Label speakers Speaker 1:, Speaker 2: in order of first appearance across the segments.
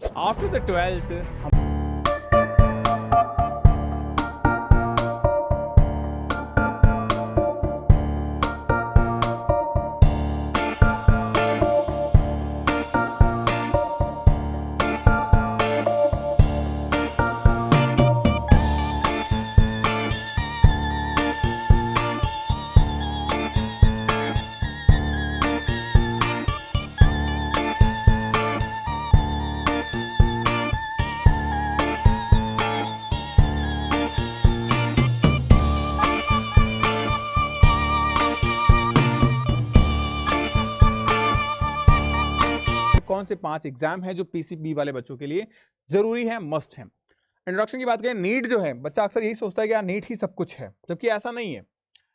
Speaker 1: After the 12th, कौन से 5 exam है जो पीसीबी वाले बच्चों के लिए जरूरी है, मस्ट है। इंट्रोडक्शन की बात करें, नीट जो है, बच्चा अक्सर यही सोचता है कि यार नीट ही सब कुछ है, जबकि ऐसा नहीं है।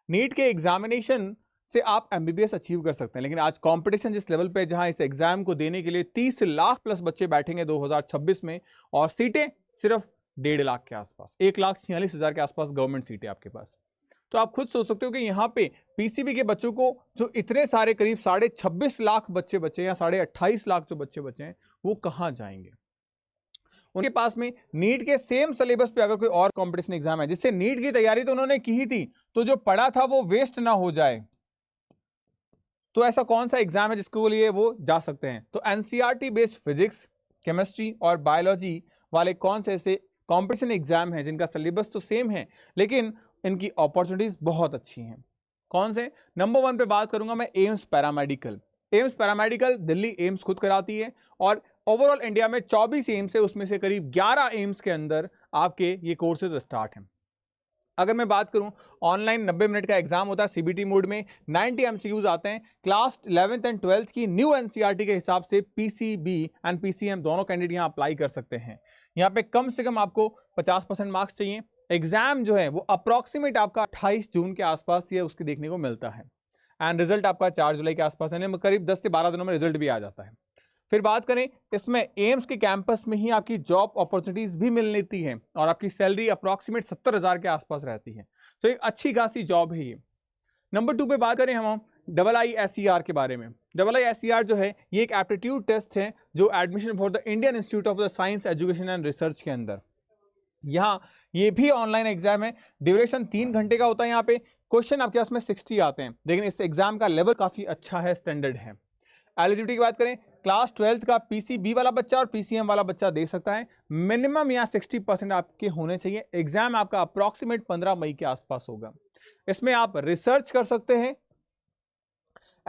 Speaker 1: नीट के एग्जामिनेशन से आप एमबीबीएस अचीव कर सकते हैं, लेकिन आज कंपटीशन जिस लेवल पे, जहां इस एग्जाम को देने के लिए 30 लाख प्लस बच्चे बैठेंगे 2026 में, और सीटें सिर्फ 1.5 लाख के आसपास, 1,46,000 के आसपास गवर्नमेंट सीटें आपके पास। तो आप खुद सोच सकते हो कि यहाँ पे पीसीबी के बच्चों को जो इतने सारे करीब 26.5 लाख बच्चे बचे या 28.5 लाख जो बच्चे बचे हैं, वो कहाँ जाएंगे। उनके पास में नीट के सेम सिलेबस पे अगर कोई और कंपटीशन एग्जाम है, जिससे नीट की तैयारी तो उन्होंने की ही थी, तो जो पढ़ा था वो वेस्ट ना हो जाए, तो ऐसा कौन सा एग्जाम है जिसके लिए वो जा सकते हैं। तो एनसीईआरटी बेस्ड फिजिक्स, केमिस्ट्री और बायोलॉजी वाले कौन से ऐसे कंपटीशन एग्जाम हैं जिनका सिलेबस तो सेम है, लेकिन इनकी अपॉर्चुनिटीज बहुत अच्छी हैं। कौन से? नंबर 1 पे बात करूंगा मैं, AIIMS paramedical. AIIMS paramedical Delhi AIIMS खुद कराती है, और ओवरऑल इंडिया में 24 एम्स है, उसमें से करीब 11 एम्स के अंदर आपके ये कोर्सेज स्टार्ट हैं। अगर मैं बात करूं, ऑनलाइन 90 मिनट का एग्जाम होता है सीबीटी मोड में, 90 एमसीक्यूज आते हैं। क्लास 11th एंड 12th की न्यू एनसीईआरटी के हिसाब से पीसीबी एंड पीसीएम दोनों कैंडिडेट यहां अप्लाई कर सकते हैं। यहां पे कम से कम आपको 50% मार्क्स चाहिए। एग्जाम जो है वो अप्रॉक्सीमेट आपका 28 जून के आसपास ये उसके देखने को मिलता है, एंड रिजल्ट आपका 4 जुलाई के आसपास, यानी करीब 10 से 12 दिनों में रिजल्ट भी आ जाता है। फिर बात करें, इसमें एम्स के कैंपस में ही आपकी जॉब अपॉर्चुनिटीज भी मिल लेती है, और आपकी सैलरी अप्रॉक्सीमेट 70,000 के आसपास रहती है, तो एक अच्छी खासी जॉब है ये। नंबर 2 पे बात करें हम IISER के बारे में। IISER जो है, ये एक एप्टीट्यूड टेस्ट है जो admission for the Indian institute of the science education and research के अंदर, यहाँ ये भी ऑनलाइन एग्जाम है। ड्यूरेशन 3 घंटे का होता है। यहाँ पे क्वेश्चन आपके पास में 60 आते हैं, लेकिन इस एग्जाम का लेवल काफी अच्छा है, स्टैंडर्ड है। एलिजिबिलिटी की बात करें, क्लास 12th का पीसीबी वाला बच्चा और पीसीएम वाला बच्चा दे सकता है। मिनिमम यहाँ 60% आपके होने चाहिए। एग्जाम आपका अप्रॉक्सीमेट 15 मई के आसपास होगा। इसमें आप रिसर्च कर सकते हैं,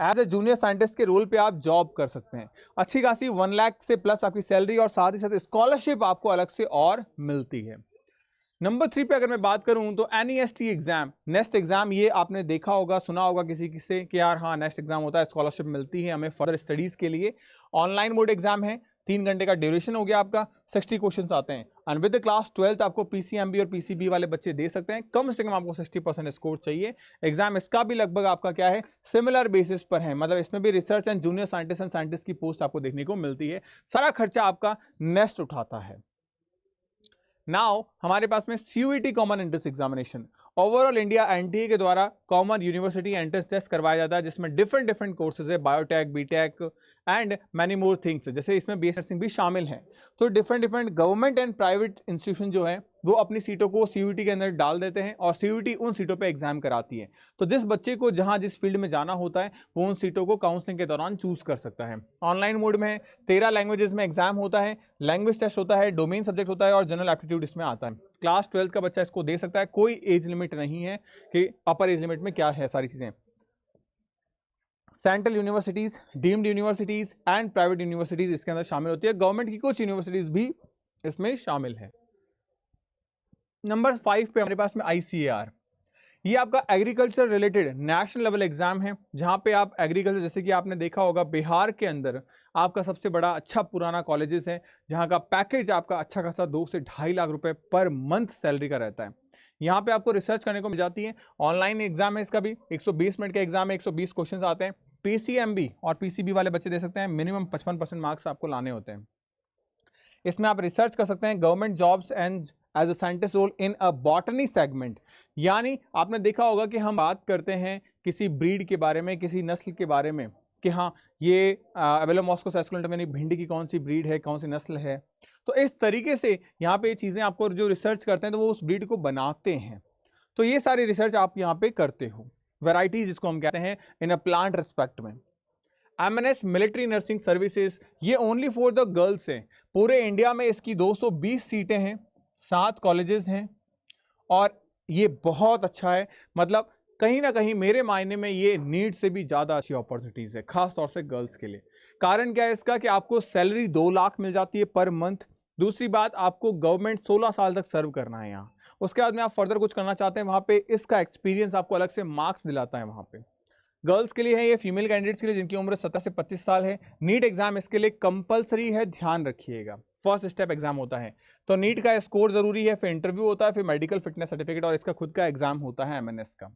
Speaker 1: एज ए जूनियर साइंटिस्ट के रोल पे आप जॉब कर सकते हैं। अच्छी खासी 1 लाख से प्लस आपकी सैलरी, और साथ ही साथ स्कॉलरशिप आपको अलग से और मिलती है। नंबर 3 पे अगर मैं बात करूं तो एनईएसटी एग्जाम, नेक्स्ट एग्जाम, ये आपने देखा होगा, सुना होगा किसी से कि यार हाँ नेक्स्ट एग्जाम होता है, स्कॉलरशिप मिलती है हमें फर्दर स्टडीज के लिए। ऑनलाइन मोड एग्जाम है, 3 घंटे का ड्यूरेशन हो गया आपका, 60 क्वेश्चंस आते हैं, एंड विद क्लास 12th आपको पीसीएमबी और पीसीबी वाले बच्चे दे सकते हैं। कम से कम आपको 60% स्कोर चाहिए। एग्जाम इसका भी लगभग आपका क्या है, सिमिलर बेसिस पर है, मतलब इसमें भी research and junior scientist and scientist की पोस्ट आपको देखने को मिलती है। सारा खर्चा आपका नेस्ट उठाता है। नाउ हमारे पास में CUET common entrance examination, overall India NTA के द्वारा कॉमन यूनिवर्सिटी एंट्रेंस टेस्ट करवाया जाता है, जिसमें डिफरेंट डिफरेंट कोर्सेज है, biotech, BTech and many more things, जैसे इसमें बीएस नर्सिंग भी शामिल है। तो different different government and private institution जो है वो अपनी सीटों को सीयूईटी के अंदर डाल देते हैं, और सीयूईटी उन सीटों पे एग्जाम कराती है। तो जिस बच्चे को जहां जिस फील्ड में जाना होता है, वो उन सीटों को काउंसलिंग के दौरान चूज कर सकता है। ऑनलाइन मोड में 13 लैंग्वेजेस में एग्जाम होता है, लैंग्वेज टेस्ट होता है, डोमेन सब्जेक्ट होता है, और जनरल एप्टीट्यूड इसमें आता है। क्लास 12th का बच्चा इसको दे सकता है, कोई एज लिमिट नहीं है कि अपर एज लिमिट में क्या है, सारी चीजें। Central universities, deemed universities and private universities इसके अंदर शामिल होती है। गवर्नमेंट की कुछ यूनिवर्सिटीज भी इसमें शामिल है। नंबर 5 पे हमारे पास में आईसीएआर, ये आपका agriculture related national level exam है, जहां पे आप एग्रीकल्चर, जैसे कि आपने देखा होगा बिहार के अंदर आपका सबसे बड़ा अच्छा पुराना कॉलेजेस है, जहां का पैकेज आपका अच्छा खासा 2 से 2.5 लाख रुपए पर मंथ सैलरी का रहता है। यहाँ पे आपको रिसर्च करने को मिल जाती है। ऑनलाइन एग्जाम है, इसका भी 120 मिनट का एग्जाम है, 120 क्वेश्चन आते हैं। पीसीएमबी और पीसीबी वाले बच्चे दे सकते हैं, मिनिमम 55% मार्क्स आपको लाने होते हैं। इसमें आप रिसर्च कर सकते हैं, government jobs and as a scientist role in a botany segment, यानी आपने देखा होगा कि हम बात करते हैं किसी ब्रीड के बारे में, किसी नस्ल के बारे में, कि हाँ ये एबेलोमॉस्को एस्कुलेंटम यानी भिंडी की कौन सी ब्रीड है, कौन सी नस्ल है। तो इस तरीके से यहाँ पे ये चीज़ें आपको जो रिसर्च करते हैं तो वो उस ब्रीड को बनाते हैं। तो ये सारी रिसर्च आप यहाँ पे करते हो, वैरायटीज जिसको हम कहते हैं इन अ प्लांट रिस्पेक्ट में। एमएनएस मिलिट्री नर्सिंग सर्विसेज ये ओनली फॉर द गर्ल्स है। पूरे इंडिया में इसकी 220 सीटें हैं, 7 कॉलेजेस हैं और ये बहुत अच्छा है। मतलब कहीं ना कहीं मेरे मायने में ये नीट से भी ज़्यादा अच्छी अपॉर्चुनिटीज़ है, खास तौर से गर्ल्स के लिए। कारण क्या है इसका कि आपको सैलरी 2 लाख मिल जाती है पर मंथ। दूसरी बात, आपको गवर्नमेंट 16 साल तक सर्व करना है यहाँ। उसके बाद में आप फर्दर कुछ करना चाहते हैं वहाँ पे, इसका एक्सपीरियंस आपको अलग से मार्क्स दिलाता है वहाँ पे। गर्ल्स के लिए है ये, फीमेल कैंडिडेट्स के लिए जिनकी उम्र 17 से 25 साल है। नीट एग्जाम इसके लिए कंपलसरी है, ध्यान रखिएगा। फर्स्ट स्टेप एग्जाम होता है, तो नीट का स्कोर जरूरी है, फिर इंटरव्यू होता है, फिर मेडिकल फिटनेस सर्टिफिकेट और इसका खुद का एग्जाम होता है एमएनएस का।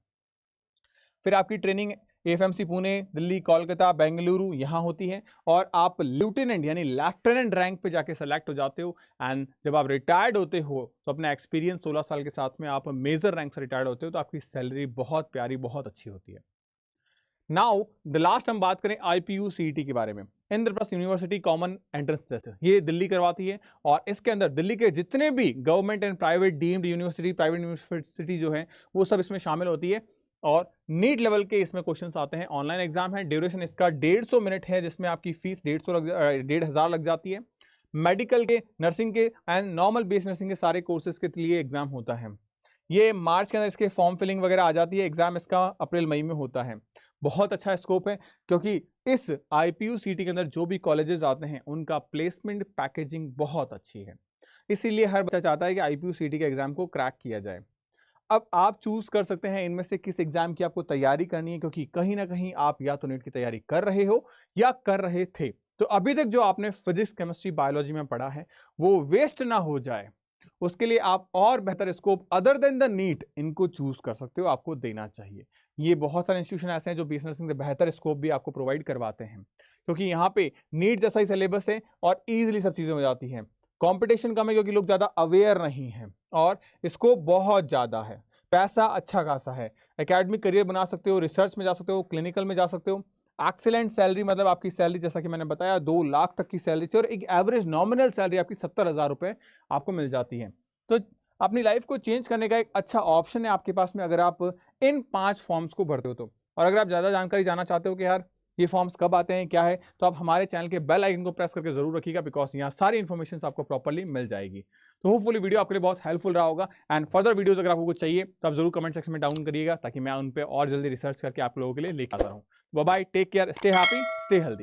Speaker 1: फिर आपकी ट्रेनिंग एएफएमसी पुणे, दिल्ली, कोलकाता, बेंगलुरु यहाँ होती है और आप लेफ्टिनेंट यानी लेफ्टिनेंट रैंक पे जाके सेलेक्ट हो जाते हो। एंड जब आप रिटायर्ड होते हो तो अपना एक्सपीरियंस 16 साल के साथ में आप मेजर रैंक से रिटायर्ड होते हो, तो आपकी सैलरी बहुत प्यारी, बहुत अच्छी होती है। नाउ द लास्ट हम बात करें आईपीयू सीईटी के बारे में, Indraprastha university common entrance test. ये दिल्ली करवाती है और इसके अंदर दिल्ली के जितने भी government and private deemed university, private university जो है वो सब इसमें शामिल होती है। और नीट लेवल के इसमें क्वेश्चंस आते हैं। ऑनलाइन एग्जाम है, ड्यूरेशन इसका 150 मिनट है, जिसमें आपकी फीस 1,500 लग जाती है। मेडिकल के, नर्सिंग के एंड नॉर्मल बेस नर्सिंग के सारे कोर्सेज के लिए एग्जाम होता है। ये मार्च के अंदर इसके फॉर्म फिलिंग वगैरह आ जाती है। एग्जाम इसका अप्रैल मई में होता है। बहुत अच्छा स्कोप है क्योंकि इस आईपीयू सीटी के अंदर जो भी कॉलेजेस आते हैं उनका प्लेसमेंट पैकेजिंग बहुत अच्छी है। इसीलिए हर बच्चा चाहता है कि आईपीयू सीटी के एग्जाम को क्रैक किया जाए। अब आप चूज कर सकते हैं इनमें से किस एग्जाम की आपको तैयारी करनी है, क्योंकि कहीं ना कहीं आप या तो नीट की तैयारी कर रहे हो या कर रहे थे। तो अभी तक जो आपने फिजिक्स, केमिस्ट्री, बायोलॉजी में पढ़ा है वो वेस्ट ना हो जाए, उसके लिए आप और बेहतर scope other than the NEET इनको चूज कर सकते हो, आपको देना चाहिए। ये बहुत सारे इंस्टीट्यूशन ऐसे हैं जो बीएससी नर्सिंग से बेहतर स्कोप भी आपको प्रोवाइड करवाते हैं, क्योंकि यहाँ पे नीट जैसा ही सिलेबस है और इजीली सब चीजें हो जाती हैं। कंपटीशन कम है क्योंकि लोग ज्यादा अवेयर नहीं हैं और स्कोप बहुत ज्यादा है, पैसा अच्छा खासा है। एकेडमिक करियर बना सकते हो, रिसर्च में जा सकते हो, क्लिनिकल में जा सकते हो। एक्सीलेंट सैलरी, मतलब आपकी सैलरी जैसा कि मैंने बताया 2 लाख तक की सैलरी थी और एक एवरेज नॉमिनल सैलरी आपकी 70,000 रुपए आपको मिल जाती है। तो अपनी लाइफ को चेंज करने का एक अच्छा ऑप्शन है आपके पास में अगर आप इन 5 फॉर्म्स को भरते हो तो। और अगर आप ज़्यादा जानकारी जानना चाहते हो कि यार ये फॉर्म्स कब आते हैं, क्या है, तो आप हमारे चैनल के बेल आइकन को प्रेस करके जरूर रखिएगा, बिकॉज यहाँ सारी इन्फॉर्मेशन आपको प्रॉपर्ली मिल जाएगी। तो होपफुली वीडियो आपके लिए बहुत हेल्पफुल रहा होगा। एंड फर्दर वीडियोस अगर आपको कुछ चाहिए तो आप जरूर कमेंट सेक्शन में डाउन करिएगा, ताकि मैं उन पर और जल्दी रिसर्च करके आप लोगों के लिए लेकर आता रहूँ। Bye bye, take care, stay happy, stay healthy.